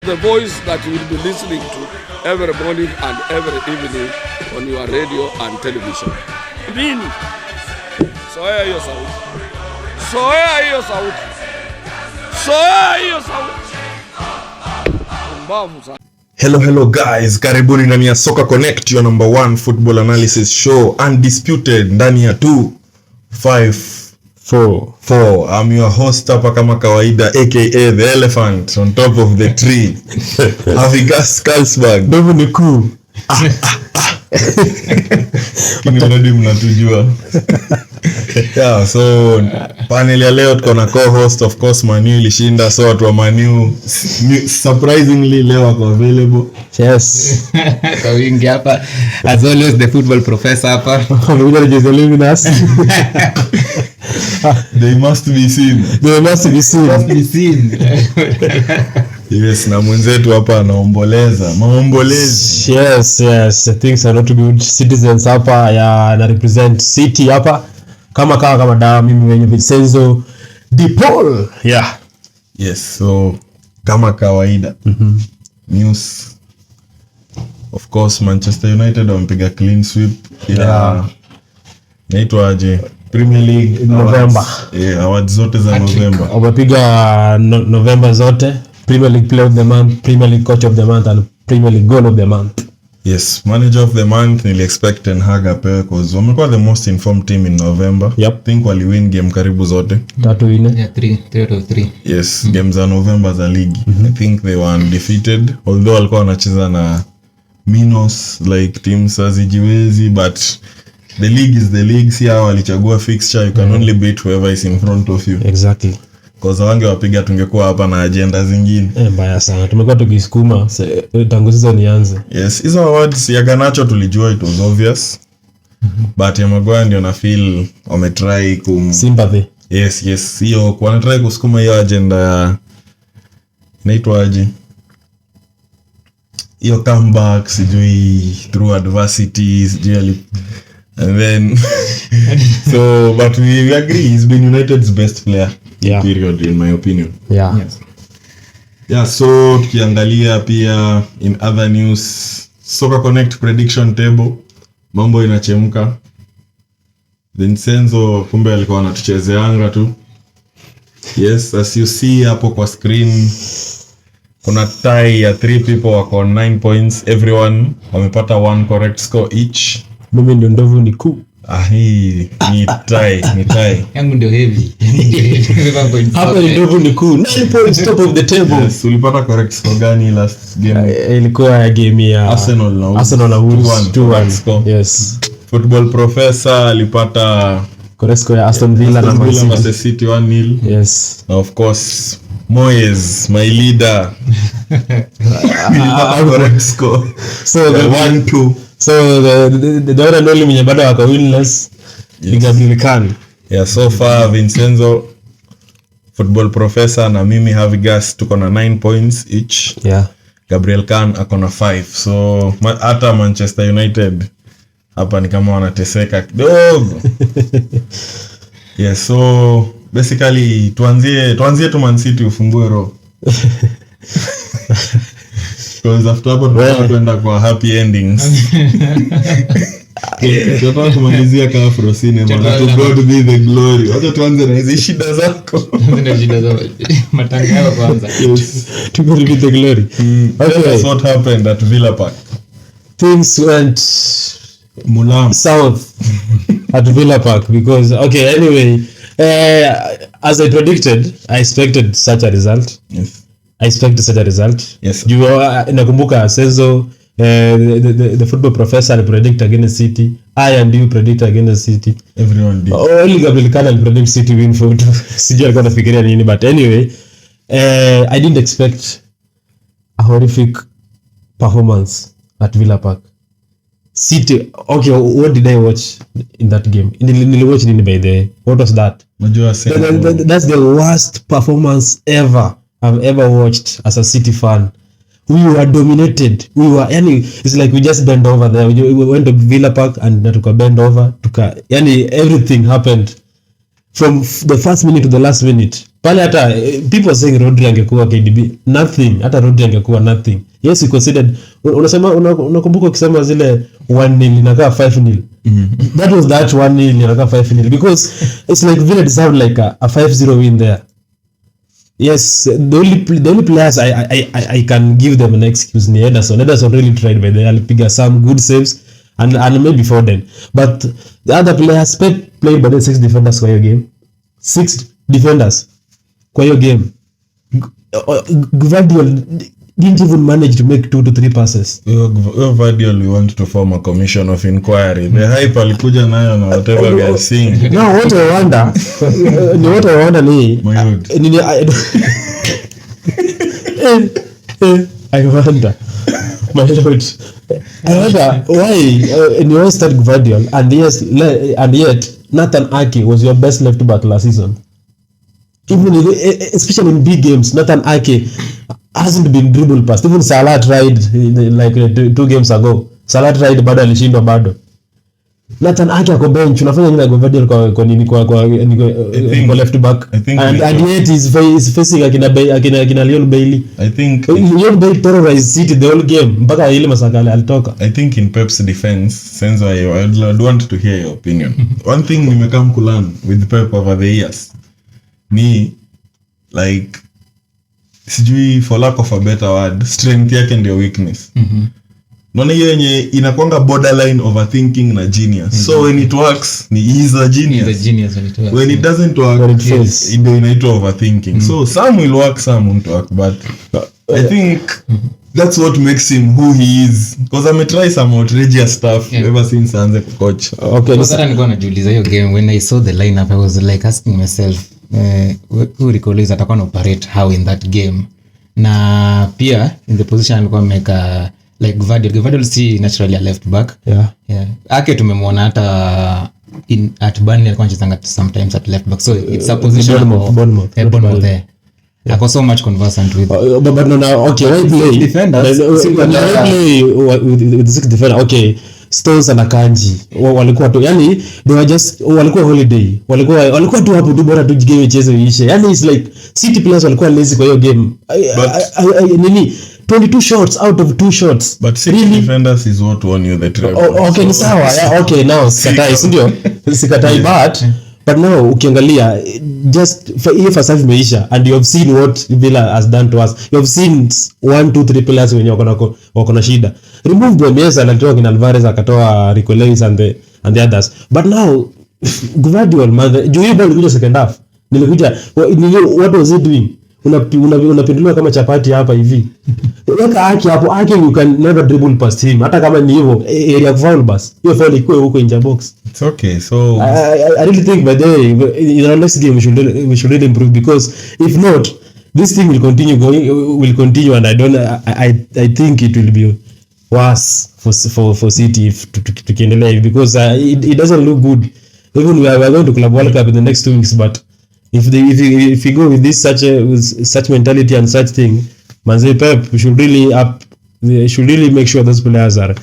The voice that you will be listening to every morning and every evening on your radio and television. Nini? Soea hiyo sauti. Soea hiyo sauti. Soea hiyo sauti. Mbavu sana. Hello guys, karibuni ndani ya Soccer Connect, your number one football analysis show, undisputed ndani ya 254. I'm your host hapa kama kawaida, aka the elephant on top of the tree. Avigas Carlsberg. Ndovu ni cool. Kini mnadi mnatujua. Yeah, so panel ya leo tuko na co-host, of course Manu ilishinda, so watu wa Manu surprisingly leo wako available. Yes. Kwa wingi hapa, as always the football professor hapa. Wamekuja kujielimisha us. They must be seen. Yes, na mwenzetu hapa anaomboleza. Maombolezi. Yes. Things are not good. Citizens hapa na represent city hapa. Kama dawa mimi wenye Vincenzo De Paul. Yeah. Yes, so kama kawaida. News. Of course Manchester United wamepiga clean sweep ya naitwa aje? Premier League November. Awards zote za November. Wamepiga November zote. Premier League Player of the Month, Premier League Coach of the Month and Premier League Goal of the Month. Yes, Manager of the Month nili expect Ten Hag apewe cause wamekuwa the most informed team in November. Yep. I think wali win game karibu zote. 3-4. Yeah, 3 out of 3. Yes, games za November za league. I think they were undefeated, although walikuwa wanacheza na minus like teams hazijiwezi, but the league is the league. Si hao walichagua fixture, you can only beat whoever is in front of you. Exactly. Cause wange wapiga tungekuwa hapa na agenda zingine. Mbaya sana. Tumekuwa tukisukuma tangu season ianze. Yes, hizo awards ya Garnacho tulijua it was obvious. But ya Maguire ndio na feel wametry sympathy. Yes. Hiyo wanatry kusukuma hiyo agenda ya inaitwa aje? Hiyo comeback sijui through adversity sijui and then so but we agree he's been United's best player. Yeah. Period in my opinion. Yeah. Yes. Yeah, so tukiangalia pia in other news, Soccer Connect prediction table, mambo inachemka. Vincenzo kumbe alikuwa anatuchezeanga tu. Yes, as you see hapo kwa screen kuna tie ya 3 people wako 9 points, everyone wamepata 1 correct score each. Mimi ndio ndovu ni cool. Hii ni tie. Yangu ndio heavy. Hapa ni ndovu ni cool. 9 points top of the table. Yes, ulipata correct score gani last game? Ilikuwa game ya Arsenal na Wolves 2-1 score. Yes. Football professor alipata correct score ya Aston Villa na Man City 1-0. Yes. Now of course Moyes, my leader. Correct score. So the 1-2. So the one and only mwenye bado wako winless ingajulikana. Yeah, so far Vincenzo, football professor na mimi Havigas tuko na 9 points each. Yeah. Gabriel Khan ako na 5. So hata Manchester United hapa ni kama wanateseka kidogo. Yeah, so basically tuanzie tu Man City ufungue roho. Because after hapo tunakwenda kwa happy endings. Tunataka kumalizia kama Afro Cinema na to God be the glory. Wacha tuanze na hizo shida zako. Matanga yao kwanza. To God be the glory. Okay. That's what happened at Villa Park. Things went Mulam south at Villa Park because anyway, as I predicted, I expected such a result. Yes. Yes. Nakumbuka Senzo, the football professor predict against City. I and you predict against City. Everyone did. Only Gabriel Khan predict City win for. Sijui alikuwa anafikiria nini, but anyway, I didn't expect a horrific performance at Villa Park. City, okay, what did I watch in that game? Niliwatch nini by the way? What was that? That's the worst performance I've ever watched as a City fan. We were dominated. It's like we just bent over there. We went to Villa Park and tuka bend over. Everything happened. From the first minute to the last minute. pale hata people saying Rodri angekuwa KDB nothing, hata Rodri angekuwa nothing. Yes, he considered, unasema unakumbuka ukisema zile 1-0 inakaa 5-0. That was that 1-0 inakaa 5-0 because it's like Villa deserved like a 5-0 win there. Yes, the only players I can give them an excuse ni Ederson. Ederson really tried by the alipiga some good saves and maybe Foden, but the other players played by the 6 defenders kwa hiyo game. 6 defenders kwa hiyo game. Gvardiol didn't even manage to make 2 to 3 passes. Gvardiol, we want to form a commission of inquiry. The hype alikuja nayo na whatever we are seeing. No, what I wonder ni My lord. I wonder why you always start Gvardiol and yet Nathan Ake was your best left back last season. Even especially in big games, Nathan Ake hasn't been dribble past. Even Salah tried like 2 games ago. Salah tried bado alishindwa bado. Nathan Ake ako bench, unafanya nini na Gvardiol kwa left back? And yet he's facing akina Leon Bailey. I think Leon Bailey terrorized City the whole game mpaka ile masakale alitoka. I think in Pep's defense, since I'd want to hear your opinion. One thing nimekam kulearn with Pep over the years ni like, sijui for lack of a better word, strength yake ndio weakness. Naona hiyo yenye inakwanga borderline overthinking na genius. So when it works ni he's a genius. He's a genius when it works. When it doesn't work, When it fails, ndio inaitwa overthinking. So some will work, some won't work, but I think that's what makes him who he is, because I'm try some outrageous stuff ever since aanze kucoach. Okay, Sasa nilikuwa najiuliza hiyo game when I saw the lineup I was like asking myself who Ricolis atakuwa na operate how in that game, na pia in the position alikuwa ameka like Gvardiol si naturally a left back. Yeah. Ake tumemwona hata at Burnley alikuwa anacheza sometimes at left back, so it's a position of Bournemouth there. Ako so much conversant with but no, okay, why play defenders? Why play with the 6 defender? Okay, Stones na Kanji walikuwa tu, yani they were just walikuwa holiday, walikuwa tu hapo tu bora tu game icheze iishe. Yani it's like City players walikuwa lazy kwa hiyo game. Nini 22 shots out of 2 shots, But City really? Defenders is what won you the treble. Okay, ni sawa. Yeah, okay, now sikatai, ndio sikatai, but now ukiangalia just hiyo first half imeisha and you have seen what Villa has done to us. You have seen 1 2 3 players wenye wako na shida. Remove them, yes, alitoa kina Alvarez akatoa Rico Lewis and the others, but now Gvardiol man, juu hiyo ball ilikuja second half, nilikuja what was he doing? Unapinduliwa kama chapati hapa hivi. Weka Ake hapo, Ake you can never dribble past him, hata kama ni hivyo area foul bus, hiyo foul iko huko in the box. It's okay. So I really think by the way in our next game we should really improve, because if not this thing will continue and I think it will be worse for City if tukiendelea, because it doesn't look good. Even we are going to Club World Cup in the next 2 weeks, but if we go with this such mentality and such thing, manze Pep should really make sure those players are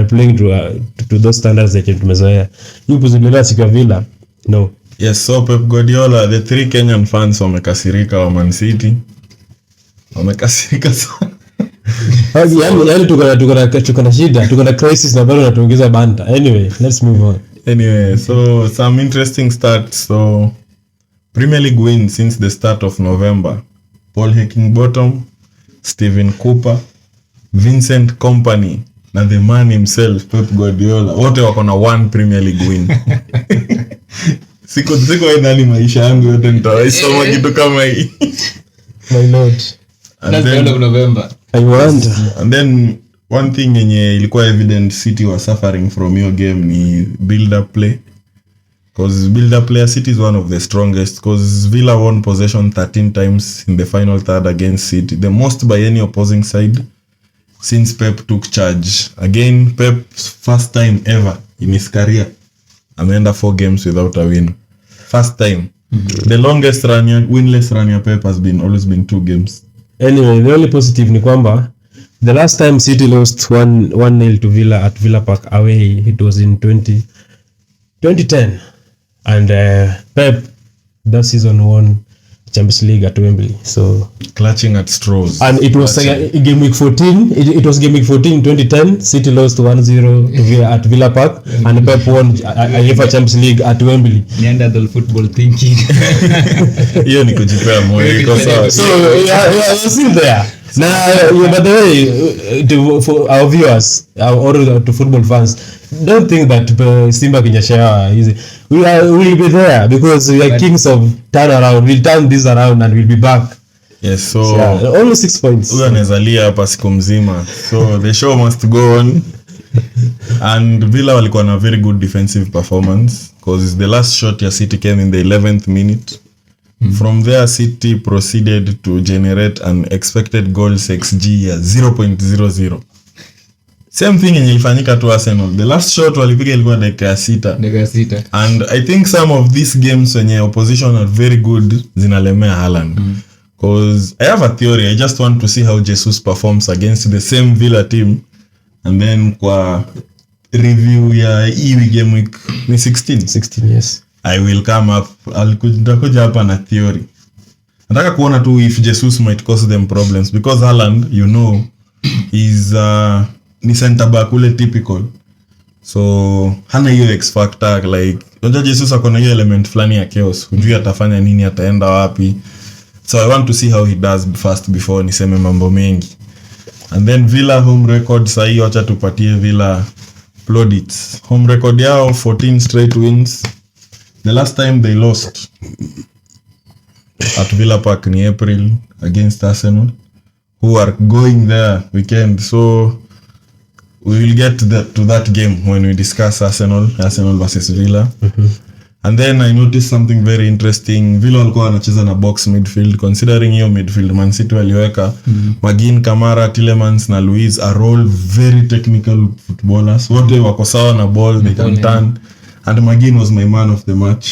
playing to those standards that tumezoea. You kuzilelea siku ya Villa no. Yes, so Pep Guardiola, the 3 Kenyan fans wamekasirika wa Man City. Wamekasirika sana. Yani tuko na shida, tuko na crisis na bado natuongeza banta. Anyway, let's move on. Anyway, so some interesting stats. So Premier League wins since the start of November. Paul Heckingbottom, Steven Cooper, Vincent Kompany na the man himself Pep Guardiola, wote wako na 1 Premier League win. Siko ndani maisha yangu yote nitawaisoma kitu kama hii. My lord. That's the end of November. I wonder. And then one thing yenye ilikuwa evident City was suffering from your game ni build up play. Because build up play, City is one of the strongest, because Villa won possession 13 times in the final third against City, the most by any opposing side since Pep took charge. Again, Pep's first time ever in his career ameenda 4 games without a win. First time. The longest winless run ya Pep has always been 2 games. Anyway, the only positive ni kwamba the last time City lost 1-0 to Villa at Villa Park away, it was in 2010, and Pep that season won Champions League at Wembley. So clutching at straws. and it was game week 14. It was game week 14 in 2010. City lost 1-0 at Villa Park, and Pep won UEFA Champions League at Wembley. Neanderthal football thinking. Hiyo ni kujipea moyo iko sawa. So you're still there. Now, by the way, for our viewers or to football fans, don't think that Simba Kinyashaya we will be there because we are kings of turnaround. We'll turn this around and we'll be back. Yes, so only 6 points. Huyo anazalia hapa siku mzima. So the show must go on. And Villa walikuwa na very good defensive performance because the last shot ya City came in the 11th minute. From there City proceeded to generate an expected goals XG ya 0.00. Same thing yenye ilifanyika tu Arsenal. The last shot walipiga ilikuwa dakika ya 6. And I think some of these games wenye opposition are very good zinalemea Haaland. Because I have a theory. I just want to see how Jesus performs against the same Villa team. And then kwa review ya hii game week ni 16, yes. I will come up. Nitakuja hapa na theory. Nataka kuona tu if Jesus might cause them problems because Haaland, you know, is ni center back ule typical. So hana hiyo X factor like unajua Jesus akona hiyo element fulani ya chaos. Hujui atafanya nini, ataenda wapi. So I want to see how he does first before niseme mambo mengi. And then Villa home record sahi, acha tupatie Villa plaudits. Home record yao 14 straight wins. The last time they lost at Villa Park in April against Arsenal, who are going there weekend. So we will get to that game when we discuss Arsenal versus Villa. And then I noticed something very interesting. Villa walikuwa wanacheza na box midfield. Considering hiyo midfield Man City waliweka Magin, Kamara, Tielemans na Luiz are all very technical footballers. Wote wako sawa na ball, they can turn. And Magin was my man of the match.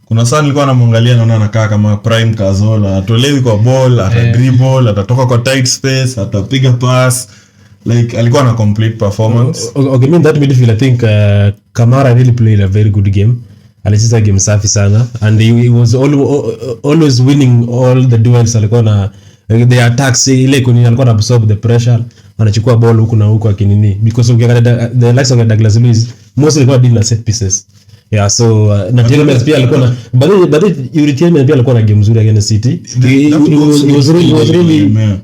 Kuna saa nilikuwa namwangalia naona anakaa kama prime Cazorla. Atolewi kwa ball, ata dribble, atatoka kwa tight space, atapiga pass. Like alikuwa na complete performance. Okay, mean that midfield I think Kamara really played a very good game. Alicheza game safi sana and he was always winning all the duels. Alikuwa na the attacks ile kuni alikuwa na absorb the pressure, anachukua ball huku na huku akinini because ukiangalia the likes of Douglas Luiz most alikuwa deal na set pieces. Yeah, so na Tielemans pia alikuwa na but Tielemans pia alikuwa na game nzuri against City.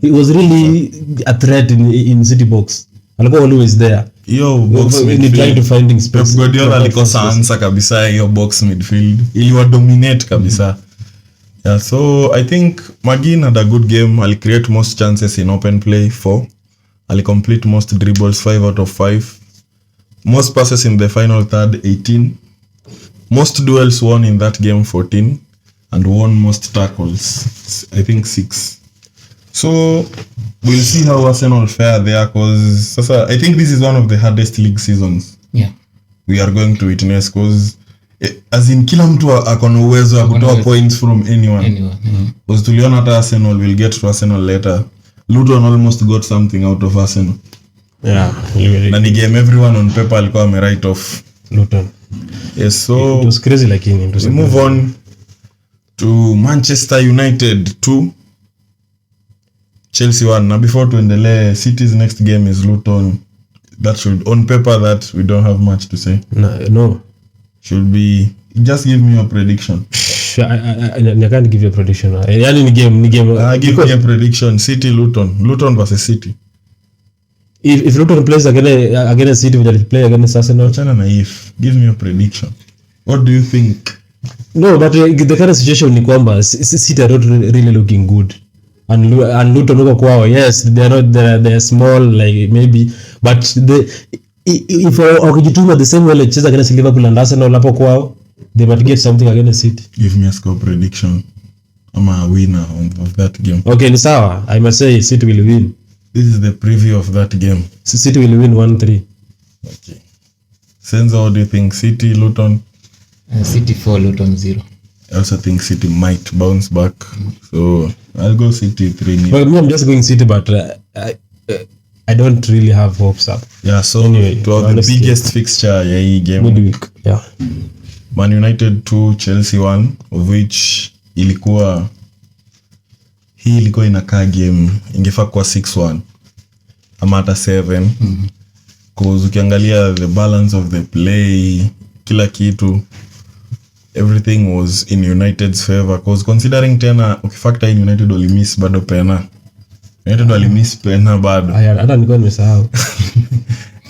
He was really a threat in City box. Alikuwa always there. Yo box midfield trying to finding space. Pep Guardiola alikosa answer kabisa hiyo box midfield. Iliwa dominate kabisa. Yeah, so I think Magin had a good game. Ali create most chances in open play 4. Ali complete most dribbles 5 out of 5. Most passes in the final third 18. Most duels won in that game 14 and won most tackles I think 6. So we'll see how Arsenal fare there because I think this is one of the hardest league seasons. Yeah. We are going to witness because as in kila mtu akona uwezo wa kutoa points from anyone. Because tuliona hata Arsenal, will get to Arsenal later. Luton almost got something out of Arsenal. Yeah. Na ni game everyone on paper alikuwa ame write off Luton. Yes, so it was crazy like we move on to Manchester United 2 Chelsea 1. Now before tuendelee, City's next game is Luton. That should on paper that we don't have much to say. No. Should be just give me a prediction. I can't give you a prediction. Yani ni game. Give me a prediction. City Luton versus City. If Luton plays against City, will play against Arsenal? Chana na if. Give me a prediction. What do you think? No, but the current situation ni kwamba City are not really looking good. And Luton uko kwao. Yes, they're small like maybe, but if wakijituma the same way like cheza against Liverpool and Arsenal hapo kwao, they might get something against City. Give me a score prediction. I'm a winner of that game. Okay, ni sawa. I must say City will win. This is the preview of that game. City will win 1-3. Okay. Senzo, what do you think? City, Luton? City 4, Luton 0. I also think City might bounce back. So I'll go City 3-0. Well, me, I'm just going City, but I don't really have hopes up. Yeah, so anyway, to have the biggest fixture hii game. Midweek, yeah. Man United 2, Chelsea 1, of which ilikuwa inakaa game ingefaa kuwa 6-1 ama hata 7 cause ukiangalia the balance of the play, kila kitu, everything was in United's favor cause considering tena ukifactor in United walimiss bado pena. United walimiss pena bado. Hata nilikuwa nimesahau.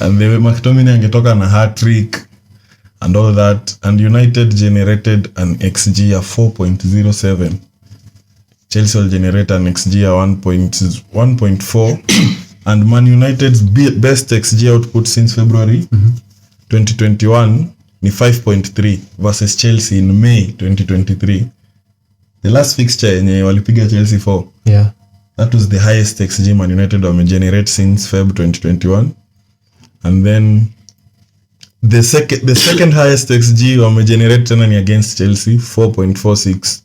And the McTominay angetoka na hat-trick and all that, and United generated an XG of 4.07. Chelsea will generate an XG of 1.4 and Man United's best XG output since February 2021 ni 5.3 versus Chelsea in May 2023. The last fixture yenye walipiga Chelsea for. Yeah. That was the highest XG Man United wame generate since Feb 2021. And then the second highest XG wame generate tena ni against Chelsea 4.46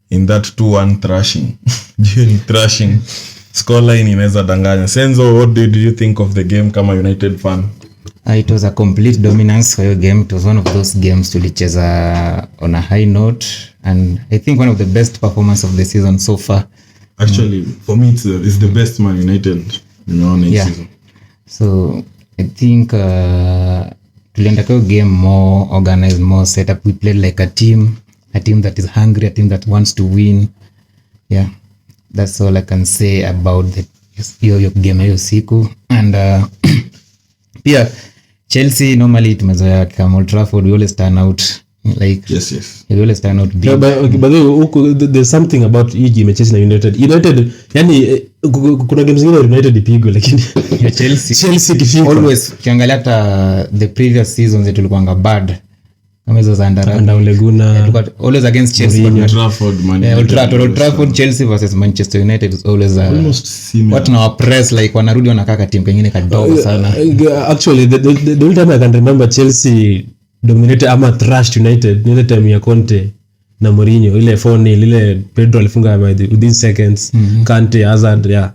in that 2-1 thrashing. During thrashing scoreline inaweza danganya. Senzo, what did you think of the game kama United fan? It was a complete dominance for your game. It was one of those games tulicheza on a high note, and I think one of the best performance of the season so far. Actually, for me it's the best Man United nimeona hii season. So I think tulienda kwa game more organized, more set up. We played like a team that is hungry, a team that wants to win. Yeah, that's all I can say about your game hiyo siku. And yeah, Chelsea normally tumezoea kama Old Trafford, we always turn out like Yes. we always turn out big. But there's something about hii game Chelsea na United yani kuna games zingine United ipigwe lakini Chelsea kifika always kiangalia hata the previous seasons tulikuwa bad kama hizo za Andara Leguna always against Chelsea. Old Trafford Chelsea versus Manchester United is always almost similar. What now press like wanarudi wanakaa team kingine kadogo sana. Actually the only time I can remember Chelsea dominated ama thrashed United ni the time ya Conte na Mourinho, ile 4-0 ile Pedro alifunga within seconds. Kante, Hazard, yeah.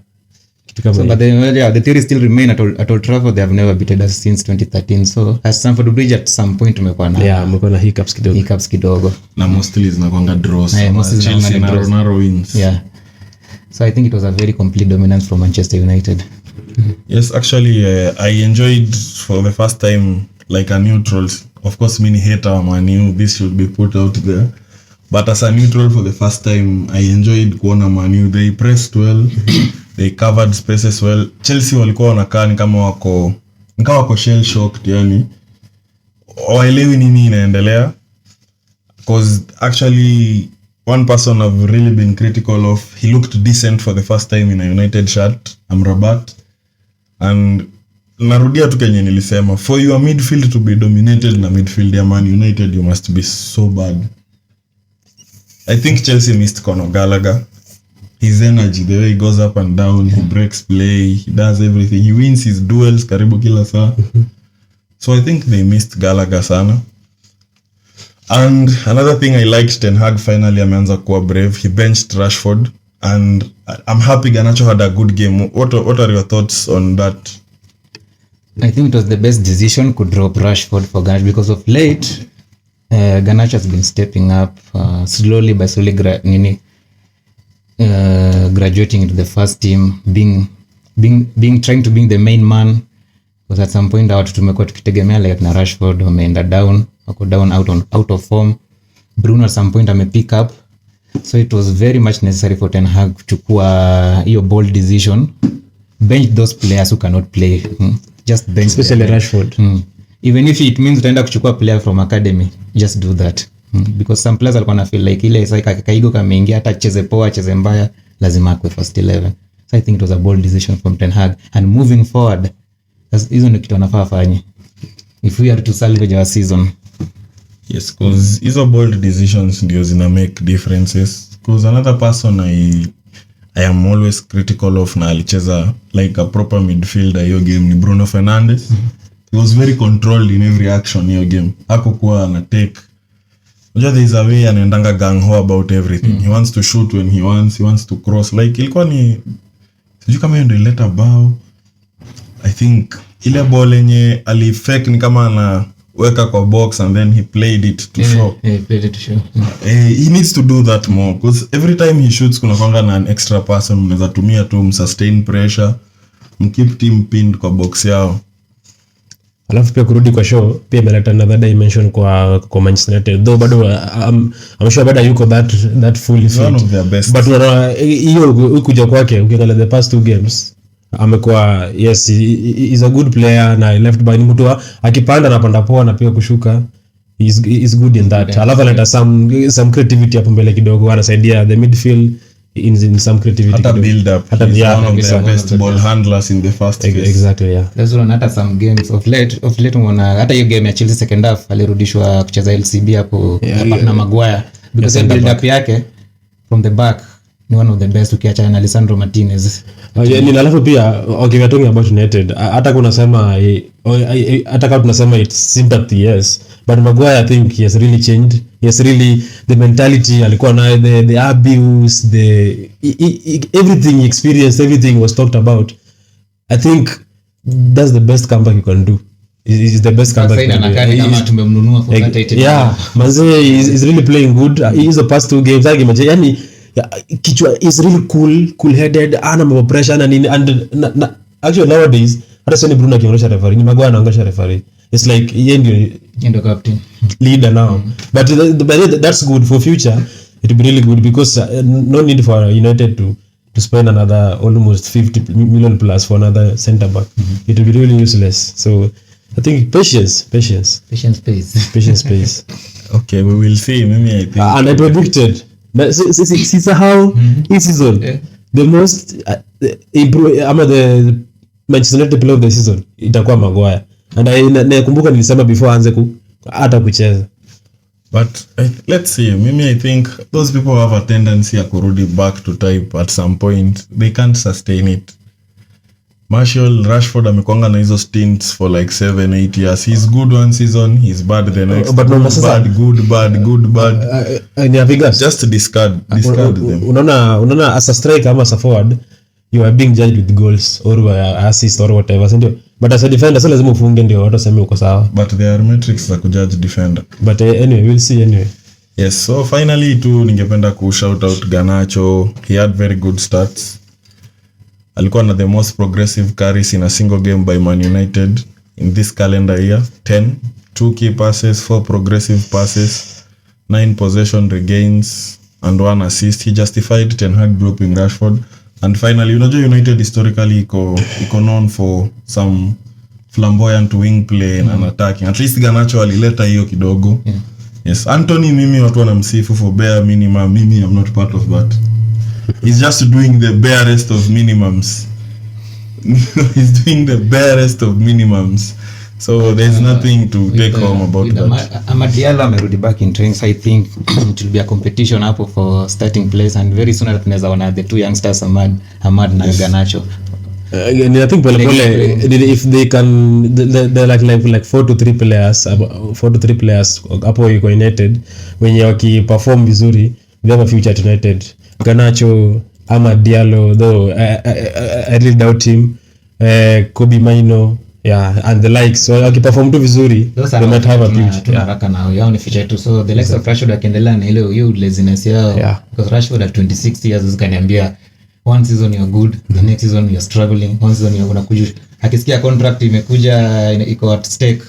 So, but the theory still remain at Old Trafford. They have never beaten us since 2013. So at Stamford Bridge at some point tumekuwa na hiccups kidogo. Na mostly zinakuanga draws. Chelsea na Ronaldo wins. Yeah. So I think it was a very complete dominance from Manchester United. Yes, actually I enjoyed for the first time like a neutral. Of course, many hater Man U, this should be put out there. But as a neutral for the first time, I enjoyed kuona Man U. They pressed well. They covered spaces well. Chelsea walikuwa wanakaa ni kama wako shell shocked, yani waelewi nini inaendelea. Because actually one person I've really been critical of, he looked decent for the first time in a United shirt, Amrabat. And narudia tu kenye nilisema, for your midfield to be dominated na midfield ya Man United, you must be so bad. I think Chelsea missed Conor Gallagher. His energy, the way he goes up and down, he breaks play, he does everything. He wins his duels karibu kila saa. So I think they missed Gallagher sana. And another thing I liked, Ten Hag finally ameanza kuwa brave. He benched Rashford and I'm happy Garnacho had a good game. What are your thoughts on that? I think it was the best decision to drop Rashford for Garnacho because of late Garnacho has been stepping up slowly graduating into the first team, being trying to be the main man, because at some point watu tumekuwa tukitegemea like na Rashford wameenda down out of form. Bruno at some point pick up, so it was very much necessary for Ten Hag kuchukua hiyo bold decision, bench those players who cannot play. Just bench, especially Rashford. Even if it means utaenda kuchukua player from academy, just do that. Because some players alikuwa na feel like ile kaigo kameingia hata cheze poa cheze mbaya lazima akwe first 11. So I think it was a bold decision from Ten Hag, and moving forward hizo ndio kitu anafaa afanye if we are to salvage our season. Yes, because hizo bold decisions ndio zina make differences. Because another person I am always critical of na alicheza like a proper midfielder hiyo game ni Bruno Fernandes. He was very controlled in every action hiyo game. Hakukuwa na take. Unajua there is a way anaendanga gang ho about everything. He wants to shoot when he wants to cross. Like ilikuwa ni sijui kama ndio ileta bao. I think ile ball yenye alifake ni kama weka kwa box and then he played it to show. Played it to show. He needs to do that more because every time he shoots kuna kwanga na an extra person mnaweza tumia tu msustain pressure, mkeep team pinned kwa box yao. Alafu pia kurudi kwa show pia imeleta another dimension kwa Manchester United, though bado I'm sure bado yuko that fully fit, one of their best, but hiyo kuja kwake ukiangalia the past 2 games amekuwa yes is a good player na left by, ni mtu akipanda na panda poa na pia kushuka is good in that. Alafu analeta some creativity hapo mbele kidogo, anasaidia the midfield in some creativity, hata build up, hata one of the best ball handlers in the first phase. Exactly, yeah. That's one. Hata some games of late unaona hata hiyo game ya Chelsea second half alirudishwa kucheza LCB hapo na Maguire because the build up yake from the back ni one of the best ukiacha na Lisandro Martinez. Ni alafu pia okay, we are talking about United, hata kama tunasema it's sympathy, yes, but Maguire I think he has really changed. He has really, the mentality alikuwa nayo, the abuse, everything he experienced, everything was talked about. I think that's the best comeback you can do. Is the best comeback. Kama tumemnunua for that item. Yeah, manze is really playing good. He is the past 2 games yani kichwa is really cool headed, ana mambo pressure na nini, and actually nowadays hata sio ni Bruno akionyesha referee, ni Maguire anaongesha referee. It's like yeye ndio captain leader now. But that's good for future. It will be really good because no need for United to spend another almost 50 million plus for another center back. It will be really useless. So I think patience pays. Okay, we will see. Maybe I think And I predicted how this season the most the Manchester United player of the season itakuwa Maguire, and nakumbuka nilisema before aanze hata kucheza, but let's see. Maybe I think those people have a tendency ya kurudi back to type at some point. They can't sustain it. Martial, Rashford amekwanga na hizo stints for like 7-8 years. He's good one season, he's bad the next. But good bad. Ni apigas. Just discard them. Unaona as a striker ama as a forward, you are being judged with goals or assist or whatever, ndio. But as a defender sasa lazima ufunge ndio watu waseme uko sawa. But there are metrics za kujudge defender. But anyway, we'll see anyway. Yes, so finally ningependa ku shout out Garnacho. He had very good stats. Alikuwa na the most progressive carries in a single game by Man United in this calendar year. 2 key passes, 4 progressive passes, 9 possession regains and 1 assist. He justified Ten Hag dropping Rashford. And finally, unajua United historically iko known for some flamboyant wing play and attacking. At least Garnacho alileta hiyo kidogo. Yes, Anthony mimi watu wanamsifu for bare minimum. Mimi I'm not part of that. He's just doing the barest of minimums. He's doing the barest of minimums. So there's nothing to take home about that. Amad Diallo amerudi back in training, so I think it will be a competition hapo for starting place, and very soon tunaweza ona the 2 youngsters Amad na Garnacho. I think if they can, they're like 4 to 3 players hapo yuko United wenye wakiperform vizuri, they have a future at United. Garnacho, Amad Diallo, though I really doubt him. Kobe Maino, yeah, and the likes. So wakiperform tu vizuri, they might have a future. Tunaraka nao yao ni future tu. So the likes of Rashford akiendelea na ile laziness yao, because Rashford at 26 years ukaniambia one season you're good, the next season you're struggling, one season you're unakuja akisikia contract imekuja iko at stake,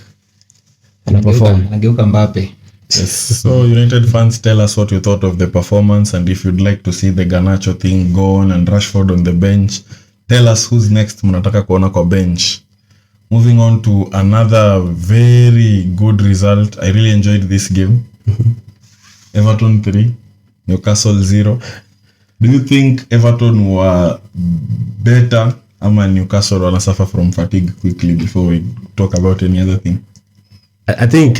anageuka Mbappe. Yes. So United fans, tell us what you thought of the performance, and if you'd like to see the Garnacho thing go on and Rashford on the bench, tell us who's next mnataka kuona kwa bench. Moving on to another very good result. I really enjoyed this game. Everton 3, Newcastle 0. Do you think Everton were better ama Newcastle wana suffer from fatigue quickly before we talk about any other thing? I think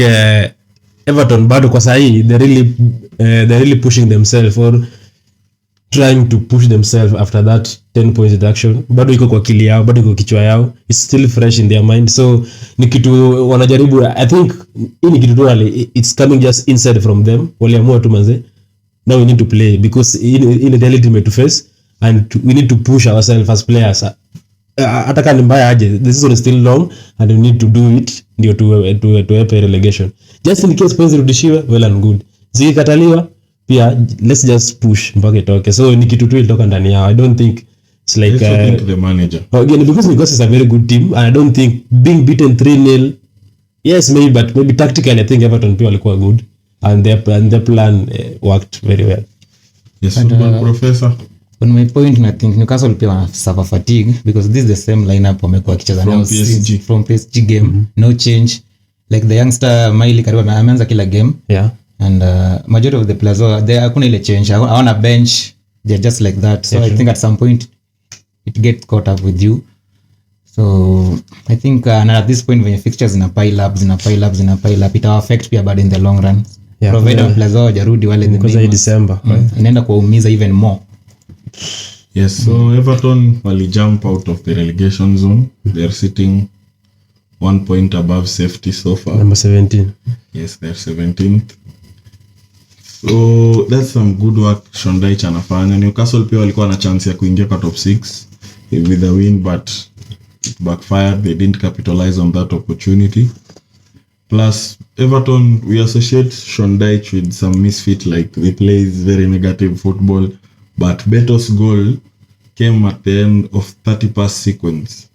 Everton bado kwa sahi they're really pushing themselves or trying to push themselves after that 10 points deduction. Bado iko kwa akili yao, bado iko kichwa yao, it's still fresh in their mind. So ni kitu wanajaribu. I think ni kitu tu it's coming just inside from them. Waliamua tu manze, now we need to play because in the reality to face, and we need to push ourselves as players hata kama ni mbaya aje, the season is still long and we need to do it ndio tuepe relegation. Just in case points irudishiwe, well and good. Zikataliwa pia, let's just push mpaka itoke. So ni kitu tu ilitoka ndani yao. I don't think it's like the manager again, because it's a very good team and I don't think being beaten 3-0, yes maybe, but maybe tactically I think Everton pia walikuwa good and their plan worked very well. Yes, football professor. On my point, I think Newcastle pia wana suffer fatigue because this is the same lineup wamekuwa kicheza nao from PSG game. No change, like the youngster Miley karibu ameanza kila game, and majority of the players they hakuna ile change, hawana bench, they're just like that. So I think at some point it gets caught up with you. So I think and at this point when your fixtures in a pile up it will affect pia bad in the long run, provided players wajarudi wale because December inaenda kuumiza even more. Yes, so Everton will jump out of the relegation zone. They're sitting 1 point above safety so far. Number 17. Yes, they're 17th. So that's some good work Shondaich anafanya. Newcastle pia walikuwa na chance ya kuingia kwa top 6 with a win, but it backfired. They didn't capitalize on that opportunity. Plus, Everton, we associate Shondaich with some misfit, like he plays very negative football. But Beto's goal came at the end of 30 pass sequence.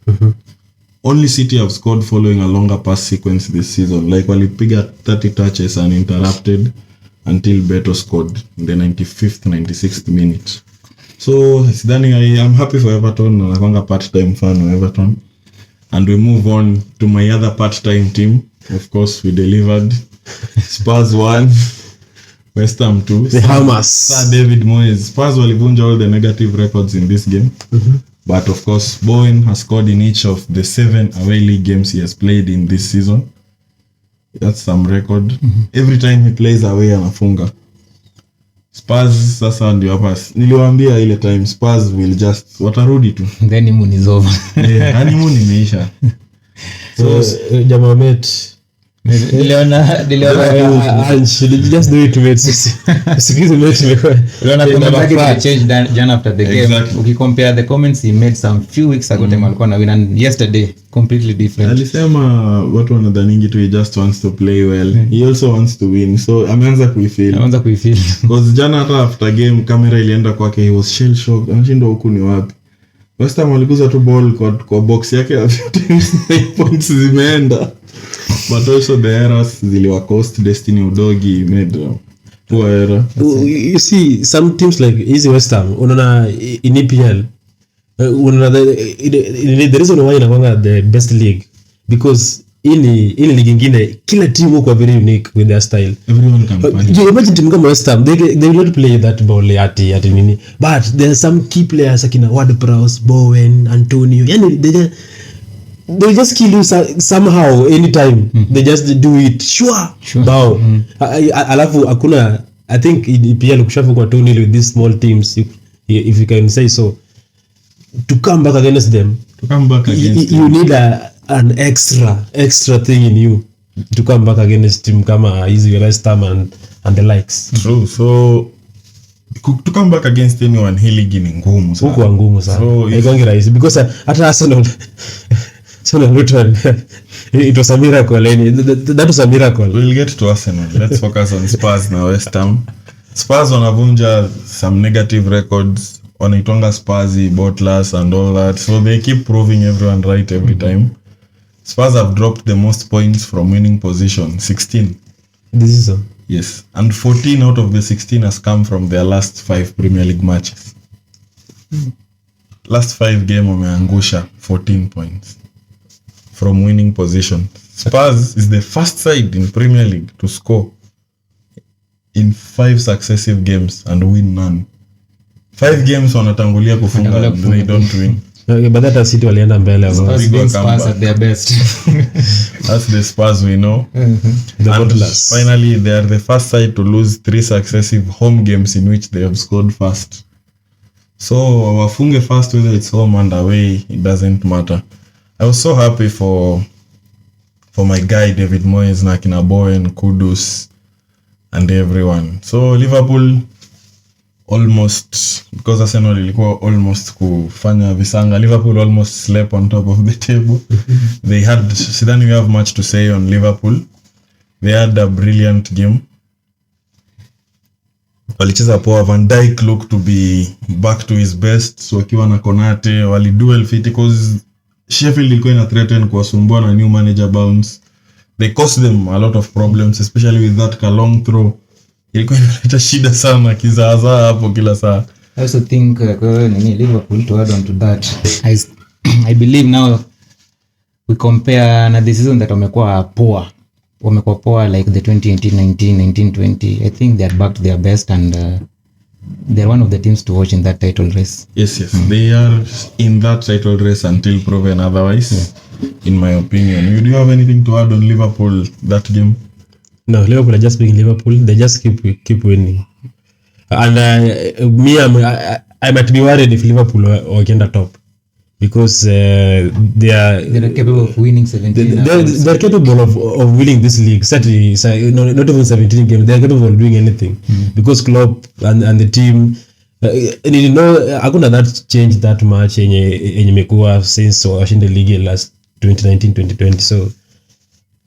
Only City have scored following a longer pass sequence this season. Like walipiga 30 touches uninterrupted until Beto scored in the 95th, 96th minute. So, I am happy for Everton. Nakwanga part-time fan of Everton. And we move on to my other part-time team. Of course, we delivered. Spurs won. West Ham 2. The Hamas. Sir David Moyes. Spurs walivunja all the negative records in this game. But of course, Bowen has scored in each of the 7 away league games he has played in this season. That's some record. Every time he plays away anafunga. Spurs sasa ndio hapa. Niliwaambia ile time Spurs will just watarudi tu. The honeymoon is over. Honeymoon imeisha. So jamaa mate Niliona just do it mate. Excuse me mate. Niliona change Jan after the game. Exactly. Ukicompare the comments he made some few weeks ago time alikuwa na win, and yesterday completely different. Alisema watu wanadhaningi tu he just wants to play well. He also wants to win. So ameanza kuifeel. Because jana hata after game kamera ilienda kwake, he was shell shocked. Anashindwa huku ni wapi. West Ham waliguza tu ball kwa box yake a few times, 8 points zimeenda. But also the errors ziliwa cost. Destiny Udogi made poor error. You see some teams like easy West Ham unaona in EPL unaona the reason why inakuwa the best league because ili league nyingine kila team wako very unique with their style. Everyone can punch. You imagine team kama West Ham they will not play that ball at nini, but there are some key players like Ward-Prowse, Bowen, Antonio, yani they just kill you somehow anytime. They just do it sure. Bao alafu hakuna, I think pia kushafu kwa 2-0 with these small teams, if you can say so, to come back against them, you need an extra thing in you to come back against team kama easy West Ham and the likes. True. So to come back against anyone hili ni ngumu sana. Huko ngumu sana. So haikongi rahisi because hata Arsenal Luton, it was a miracle. That was a miracle. We'll get to Arsenal. Let's focus on Spurs na West Ham. Spurs wanavunja some negative records. Wanaitwanga Spursy, Butlers and all that. So they keep proving everyone right every time. Spurs have dropped the most points from winning position, 16. This is so. Yes. And 14 out of the 16 has come from their last 5 Premier League matches. Last 5 game wameangusha 14 points from winning position. Spurs is the first side in Premier League to score in 5 successive games and win none. 5 games wanatangulia kufunga and they don't win. Okay, but that City walienda mbele. Spurs at their best. That's the Spurs we know. The Butlers. Finally, they are the first side to lose 3 successive home games in which they have scored first. So wafunge first whether it's home and away, it doesn't matter. I was so happy for my guy David Moyes na kina Bowen, Kudus and everyone. So Liverpool almost, because Arsenal ilikuwa almost kufanya visanga. Liverpool almost slept on top of the table. They had, sidhani we have much to say on Liverpool. They had a brilliant game. Walicheza poa. Van Dijk looked to be back to his best. So wakiwa na Konate wali duel fit, because Sheffield ilikuwa ina threaten kuwasumbua na new manager bounce. They caused them a lot of problems, especially with that long throw. Ilikuwa inaleta shida sana kizaazaa hapo kila saa. I also think Liverpool, to add on to that, I believe now we compare na the season that wamekuwa poor like the 2018-19, 19-20. I think they are back to their best, and they are one of the teams to watch in that title race. Yes. They are in that title race until proven otherwise, in my opinion. Do you have anything to add on Liverpool, that game? No, Liverpool are just being Liverpool. They just keep winning. And I might be worried if Liverpool were the top, because they are capable of winning 17. They're capable of winning this league. Certainly, not even 17 games. They're capable of doing anything, because Klopp and the team. Hakuna that change that much yenye imekuwa since washinde league last 2019-2020. So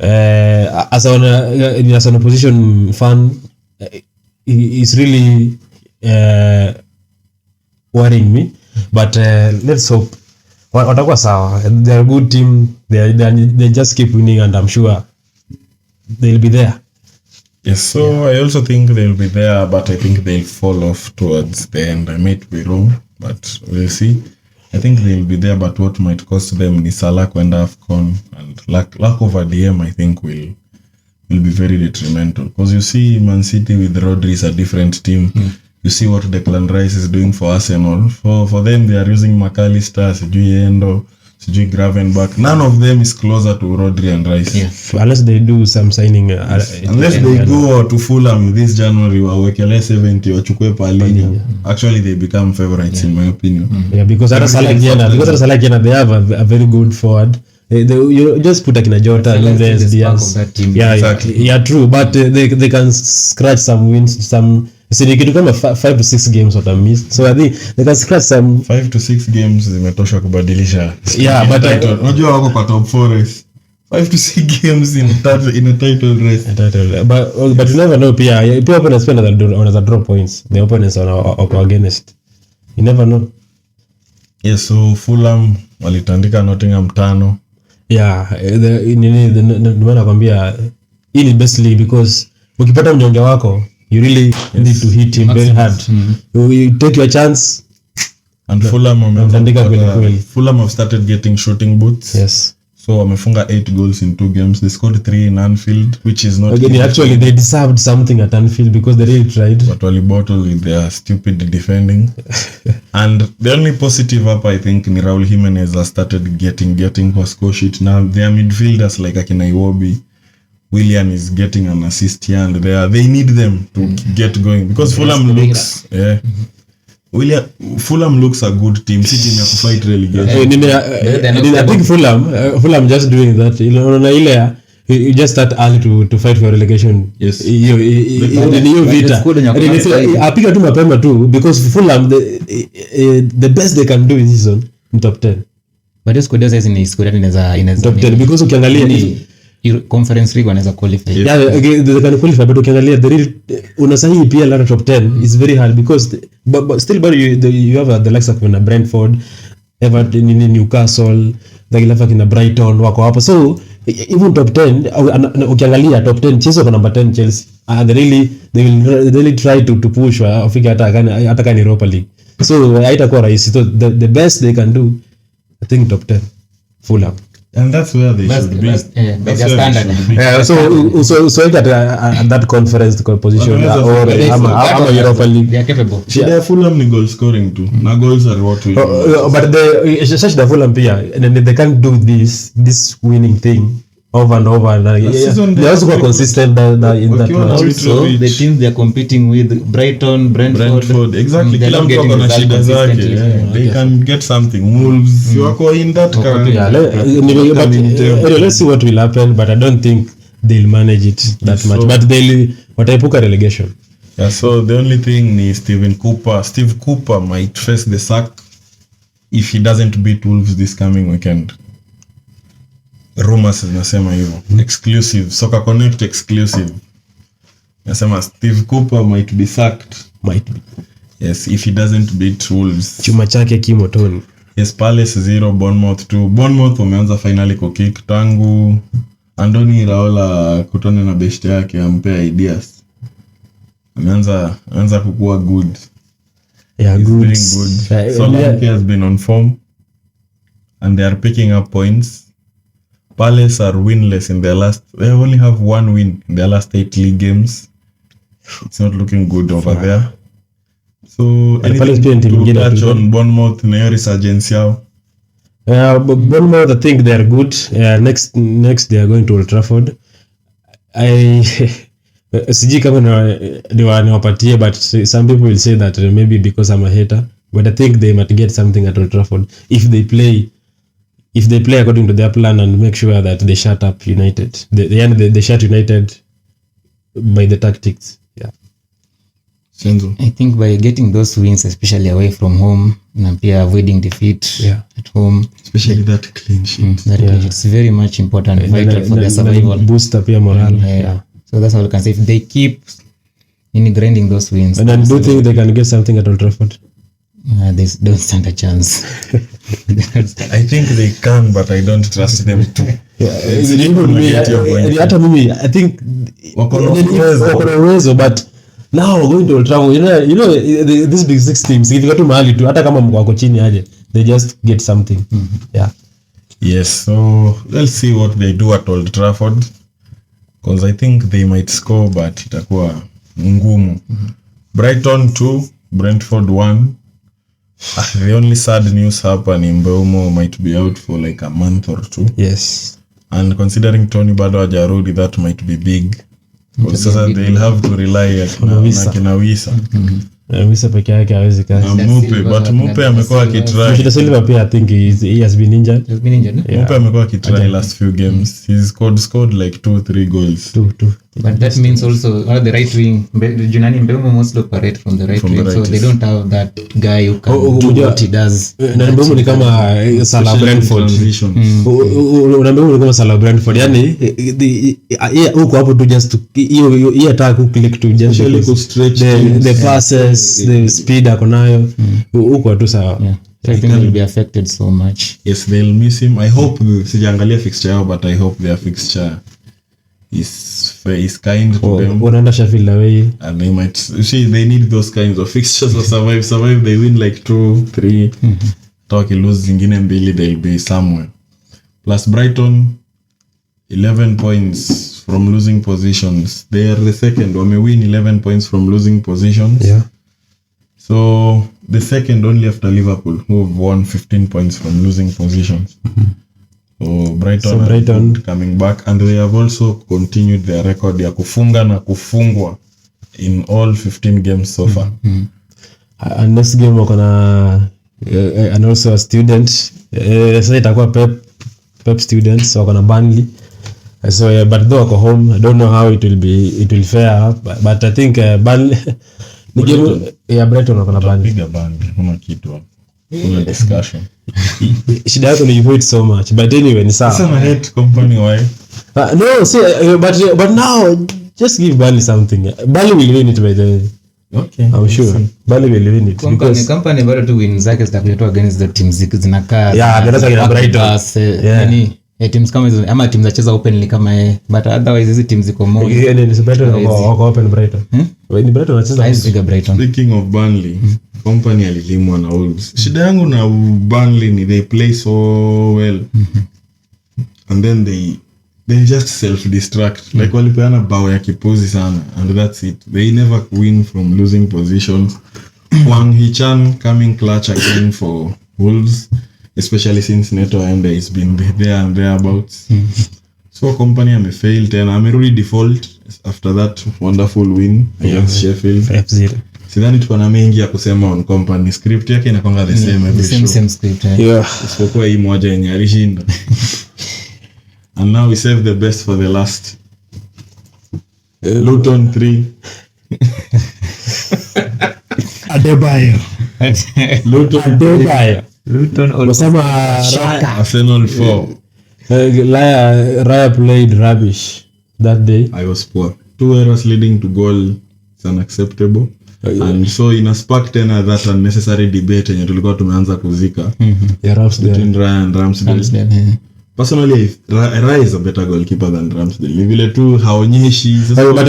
as an opposition fan, it's really worrying me, but let's hope watakuwa sawa. They're a good team. They just keep winning, and I'm sure they'll be there. Yes, so I also think they'll be there, but I think they'll fall off towards the end. I might be wrong, but we'll see. I think they'll be there, but what might cost them ni Salah kwenda AFCON, and lack of a DM, I think will be very detrimental. Because you see Man City with Rodri is a different team. You see what Declan Rice is doing for Arsenal. For them, they are using McAllister, sijui Endo, sijui Gravenberch. None of them is closer to Rodri and Rice. Yeah. Unless they do some signing. Unless they go to Fulham this January, wawekele 70, wachukue Palhinha. Actually, they become favorites in my opinion. Yeah, because at Salah Jena, they have a very good forward. You just put Akina Jota and there's Diaz. Yeah, exactly. Yeah, true. But they can scratch some wins, some. So they can come 5 to 6 games what I missed. So I think they can scratch some 5 to 6 games zimetosha kubadilisha. Yeah, but unajua wako kwa top 4 race. 5 to 6 games in a title race. But you never know pia. Pia opponents wanaweza draw points. The opponents are against. You never know. Yes, so Fulham walitandika Nottingham 5. Yeah, ndio nakwambia hii ni best league, because ukipata mnyonge wako you really need to hit him very hard. You take your chance. And Fulham have started getting shooting boots. Yes. So wamefunga 8 goals in 2 games. They scored 3 in Anfield, which is not again, actually they deserved something at Anfield because they really tried. But wali bottle with their stupid defending. And the only positive up, I think, ni Raul Jimenez has started getting for score sheet. Now their midfielders like Akina Iwobi, Willian is getting an assist here and there. They need them to get going, because Fulham looks Fulham looks a good team. Si team ya kufight relegation. I think Fulham just doing that. You just start early to fight for relegation. Yes. Hiyo vita. Apiga tu mapema tu, because Fulham the best they can do is season in top 10. But this squad is in squad inaweza top 10, because ukiangalia ni Conference League wanaweza qualify. Yeah, they can qualify, but ukiangalia the real unasahi pia la top 10 is very hard, because but still you have the likes of Brentford, Everton, Newcastle, the Gilafak in Brighton wako hapo. So even top 10 ukiangalia top 10 Chelsea kwa number 10 Chelsea, and they will really try to push afika hata kani Europa League. So haitakuwa rahisi. So the best they can do, I think top 10 Fulham. And that's where they should be. That's their standard. So at that conference position or Europa League, they are capable. Shida Fulham ni goal scoring too. Na goals are what we but the Fulham pia, and they can't do this winning thing over and over. They also got consistent in that one. Also, the teams they are competing with, Brighton, Brentford. Exactly. Kila mtu ako na shida zake. They can get something. Wolves, you are in that current. But let's see what will happen. But I don't think they'll manage it that much. But wataipuka relegation. Yeah, so the only thing is Steve Cooper might face the sack if he doesn't beat Wolves this coming weekend. Rumors zinasema hivyo. Exclusive, Soccer Connect exclusive. Nasema Steve Cooper might be sacked. Might be. Yes, if he doesn't beat Wolves. Chuma chake kimotoni. Yes, Palace 0, Bournemouth 2. Bournemouth wameanza finally kukick tangu Andoni Iraola kutana na best yake ampea ideas. Ameanza kukua good. Yeah, He's good. doing good. Solanke has been on form and they are picking up points. Palace are winless in their they only have 1 win in their last 8 league games. It's not looking good over there. So anything to touch on Bournemouth na hiyo resurgence yao? Bournemouth, I think they are good. Next they are going to Old Trafford. Sijui kama niwapatie, but some people will say that maybe because I'm a hater, but I think they might get something at Old Trafford if they play according to their plan and make sure that they shut up United. They shut United by the tactics. Yeah. Senzo. I think by getting those wins, especially away from home, na pia avoiding defeat at home, Especially that clean sheet. it's very much important, vital for their survival. Boost up your morale. Yeah. So that's all I can say. If they keep grinding those wins, And then do you think they can get something at Old Trafford? they don't stand a chance. I think they can, but I don't trust them to. Hata mimi I think Wako na uwezo, but now going to Old Trafford, you know these big 6 teams ikifika tu mahali tu hata kama wako chini aje, they just get something. Yeah. Yes, so let's see what they do at Old Trafford, because I think they might score, but itakuwa ngumu. Brighton 2, Brentford 1. The only sad news happening, Mbeumo might be out for like a month or 2. Yes. And considering Tony bado hajarudi, that might be big. Sasa they'll have to rely na kina Wisa. Wisa peke yake hawezi kazi. Na Mupe amekuwa akitry. Shida Silva pia I think he has been injured. Mupe amekuwa akitry last few games. He's scored like 2-3 goals. Two. But that means also the right wing, Junani Mbeumo mostly operate from the right wing, so they don't have that guy who can do what he does. Na Mbeumo ni kama Salah Brentford. Mbeumo ni kama Salah Brentford. Yani huko hapo tu just hiyo attack click to just the passes, the speed akonayo huko tu sawa. So I think he will be affected so much. Yes, they'll miss him. I hope sijaangalia fixture yao, but I hope their fixture is kind to them. Wanaenda Sheffield away. And they need those kinds of fixtures to survive. They win like 2-3. Talk lose zingine mbili, they'll be somewhere. Plus Brighton 11 points from losing positions. They are the second. Wame win 11 points from losing positions. Yeah. So the second only after Liverpool, who have won 15 points from losing positions. So Brighton are coming back, and they have also continued their record ya kufunga na kufungwa in all 15 games so far. And next game wako na and also a student. Sasa itakuwa Pep students wako na Burnley. So but though wako home, I don't know how it will fare, but I think Burnley ni game ya Brighton wako na Burnley. Piga Burnley, kuna kitu hapo. Kuna discussion. Shida yako ni you hate so much, but anyway ni sawa. Sasa na hate company why? No, see, but now just give Burnley something. Burnley will win it by the way. Okay. I'm sure. Burnley will win it because company bado tu win zake zitakuletwa against the teams zinakaa. Yeah, they're like Brighton. Yani teams kama hizo ama teams zinacheza openly kama but otherwise hizi teams ziko more. Yeah, ni Brighton wako open Brighton. Ni Brighton wanacheza. I figure Brighton. Speaking of Burnley, company alilimwa na Wolves. Shida yangu na Burnley ni they play so well. And then they just self-destruct. Like walipeana bao ya kipuzi sana, and that's it. They never win from losing positions. Wang Hichan coming clutch again for Wolves, especially since Neto Ende has been there and thereabouts. So company amefail tena, amerudi default after that wonderful win against Sheffield 5-0. Sidhani tuko na mengi ya kusema on company. Script yake inakonga the same every show. Same script. Yeah. Isipokuwa hii moja yenye alishinda. And now we save the best for the last. Luton 3. Adebayo. Adebayo. Luton Unasema Arsenal 4. Raya played rubbish that day. I was poor. 2 errors leading to goal is unacceptable. And so ina spark tena that unnecessary debate yenye tulikuwa tumeanza kuzika Yeah, Ramsdale. between Raya and Ramsdale. Ramsdale. Personally, Raya is a better goalkeeper than Ramsdale. Ni vile tu haonyeshi. But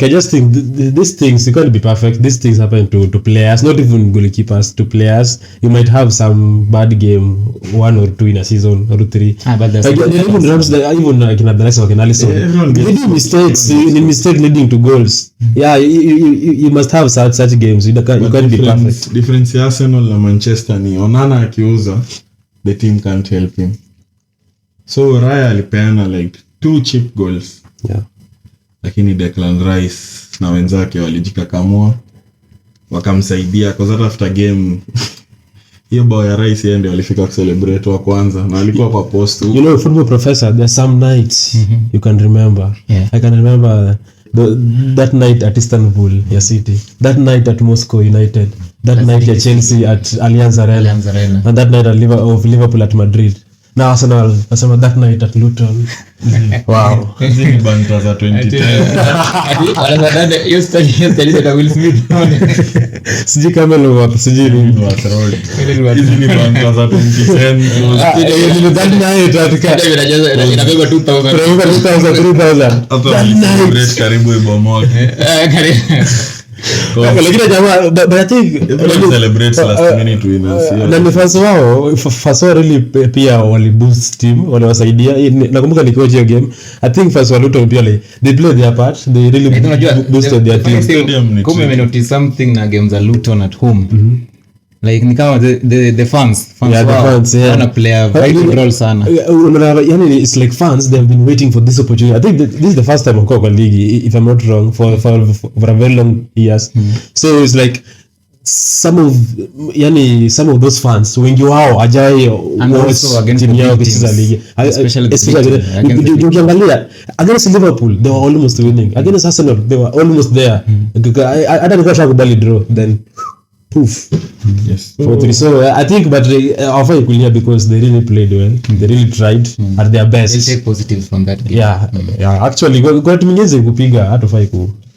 I just think these things, you can't be perfect. These things happen to players, not even goalkeepers, to players. You might have some bad game, 1 or 2 in a season, or 3. But there's Even Ramsdale, even the rest of Alisson, Everyone they gets do mistakes, mistake leading to goals. Yeah, you must have such games. You can't be perfect. Difference ya Arsenal na Manchester ni Onana akiuza, the team can't help him. So Raya alipeana like 2 cheap goals. Yeah. Lakini Declan Rice na wenzake walijikakamua wakamsaidia cause hata after game hiyo bao ya Rice yeye ndio alifika kucelebrate wa kwanza na alikuwa kwa post. You know, football professor, there's some nights you can remember. Yeah. I can remember that night at Istanbul, ya City. That night at Moscow United. That night at Chelsea at Allianz Arena. And that night at Liverpool at Madrid. Now Arsenal, that night at Luton. Wow. Hizi ni banta za 2010. you study that Will Smith. Sijui kama sijui nini. Hizi ni banta za 2010. That night Inabeba 2000. 3,000. Hata celebrate karibu ibomoke. Lakini jamaa, but I think Everyone celebrates last minute winners. na ni fans wao really pia wali boost team, waliwasaidia. Nakumbuka nikiwa hiyo game, I think fans wa Luton pia they played their part, they really boosted their team. Come we notice something na games za Luton at home. Like ni kama the fans Yeah, the fans, yeah. wana play a vital role sana. Yani it's like fans, they have been waiting for this opportunity. I think this is the first time kwa league, if I'm not wrong, for a very long years. So it's like some of those fans wengi wao ajai also against team the yao big kucheza teams, ligi, especially against the ukiangalia against Liverpool they were almost winning, against Arsenal they were almost there. Hata nikasha kubali draw then poof. Yes. So I think but offer kulia because they really played well, they really tried at their best. They'll take positives from that game. Yeah, actually kwa timu nyingine kupiga hatofai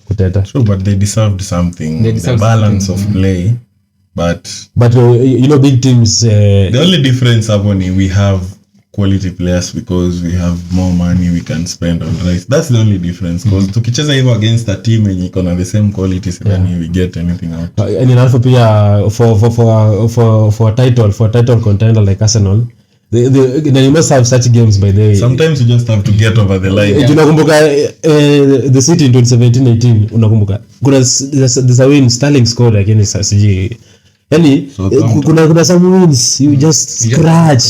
kuteta. True, but they deserved something. They deserved the balance something. of play. But you know, big teams the only difference hapo ni we have quality players because we have more money we can spend on rice. That's the only difference because tukicheza hivyo against a team yenye iko na the same qualities then we get anything out. And alafu pia for a title contender like Arsenal, they must have such games by the way. Sometimes you just have to get over the line. Tunakumbuka the City in 2017-18, unakumbuka there's a win Sterling scored against siji. Yani kuna some wins you just scratch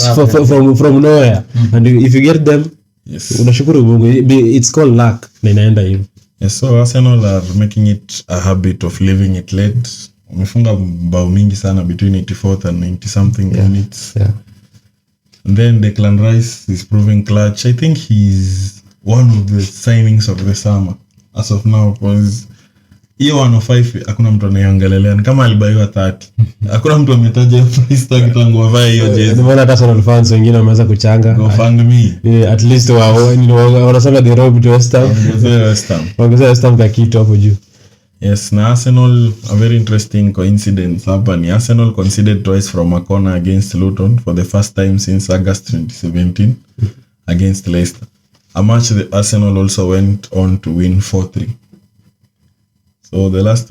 from nowhere and if you get them, Yes. unashukuru Mungu, it's called luck na inaenda hivyo. Yes, so Arsenal are making it a habit of leaving it late. Wamefunga bao mingi sana between 84th and 90 something minutes. Yeah. And then Declan Rice is proving clutch. I think he's one of the signings of the summer as of now because hiyo 105 hakuna mtu anaiongelelea, ni kama alibaiwa 30. Hakuna mtu ametaja price tag tangu avae hiyo jezi. Ndio maana Arsenal fans wengine wameanza kuchanga. Go fund me. At least wanasema the road to West Ham. Wangeza West Ham kwa kitu hapo juu. Yes, na Arsenal, a very interesting coincidence hapa ni Arsenal conceded twice from a corner against Luton for the first time since August 2017 against Leicester. A match the Arsenal also went on to win 4-3. So the last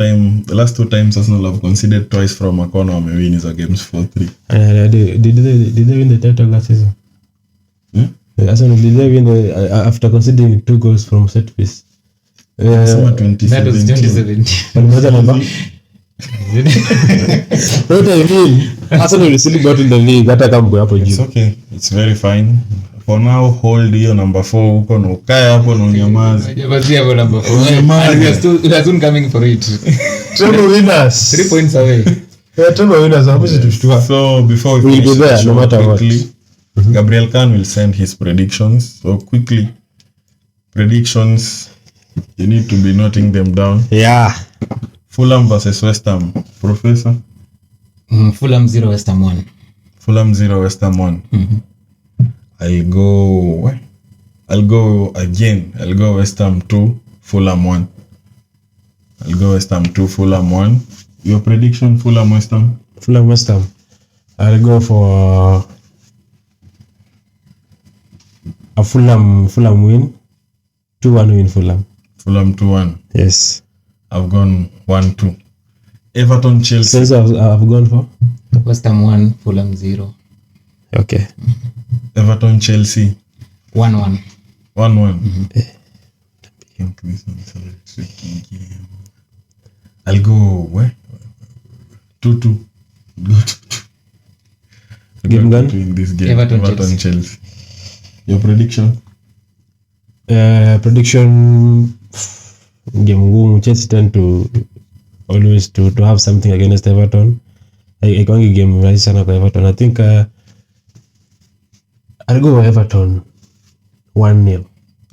2 times Arsenal have conceded twice from a corner and win is against 4-3. Did they win the title last season? Arsenal, did they win after conceding 2 goals from set piece? Summer That was 2017. 2017. Walimaliza namba. What I mean, Arsenal will still got in the league hata kama mko hapo It's juu. okay. It's very fine. For now, hold hiyo number 4 huko na ukae hapo na unyamaze. But yeah, number 4. And we are soon coming for it. Treble winners. 3 points away. Treble winners hapo tushtua. So before we We'll finish be there, the show no matter what. quickly, Gabriel Khan will send his predictions. So quickly, predictions, you need to be noting them down. Yeah. Fulham versus West Ham. Professor. Fulham 0, West Ham 1. Fulham 0, West Ham 1. I'll go again. I'll go West Ham 2, Fulham 1. I'll go West Ham 2, Fulham 1. Your prediction, Fulham, West Ham? Fulham, West Ham. I'll go for a Fulham win. 2-1 win Fulham. Fulham 2-1. Yes. I've gone 1-2. Everton, Chelsea. Since I've gone for? West Ham 1, Fulham 0. Okay. Everton, Chelsea. 1-1. 1-1. I think this one's a tricky game. I'll go where? 2-2. Go 2-2. Game gun? In this game. Everton, Chelsea. Your prediction? Prediction game ngumu. Chelsea tend to always to have something against Everton. I can't game rahisi sana kwa Everton. I think I'll go Everton 1-0.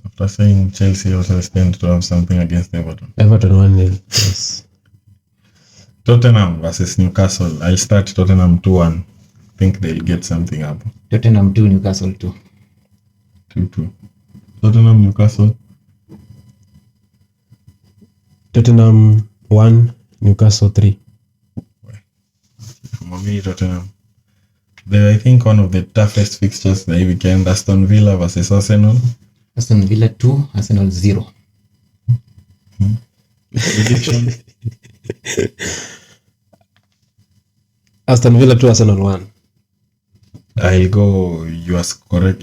After saying Chelsea also tend to have something against Everton. Everton 1-0. Yes. Tottenham versus Newcastle. I'll start Tottenham 2-1. Think they'll get something up. Tottenham 2, Newcastle 2. 2-2. Tottenham, Newcastle. Tottenham 1, Newcastle 3. For me, Tottenham. They're, I think, one of the toughest fixtures the weekend. Aston Villa versus Arsenal. Aston Villa 2, Arsenal 0. Prediction? Aston Villa 2, Arsenal 1. I'll go your score,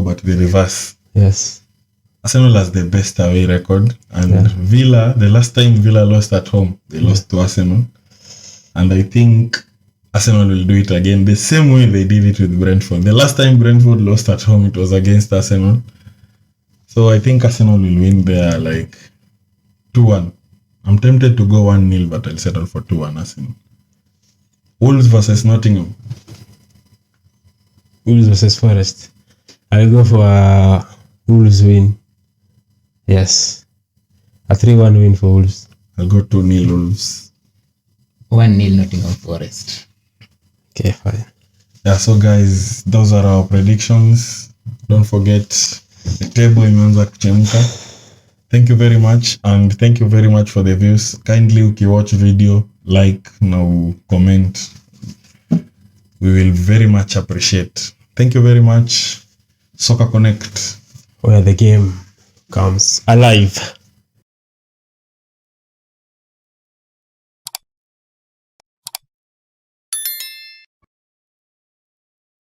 but the reverse. Yes. Arsenal has the best away record, and Villa, the last time Villa lost at home, they lost to Arsenal, and I think Arsenal will do it again the same way they did it with Brentford. The last time Brentford lost at home, it was against Arsenal, so I think Arsenal will win there like 2-1. I'm tempted to go 1-0, but I'll settle for 2-1 Arsenal. Wolves versus Nottingham. Wolves versus Forest. I'll go for a Wolves win. Yes. A 3-1 win for Wolves. I'll go 2-0 Wolves. 1-0 Nottingham Forest. Okay, fine. Yeah, so guys, those are our predictions. Don't forget, the table imeanza kuchemka. Thank you very much, and thank you very much for the views. Kindly ukiwatch video, like na comment. We will very much appreciate. Thank you very much. Soccer Connect, where the game comes alive.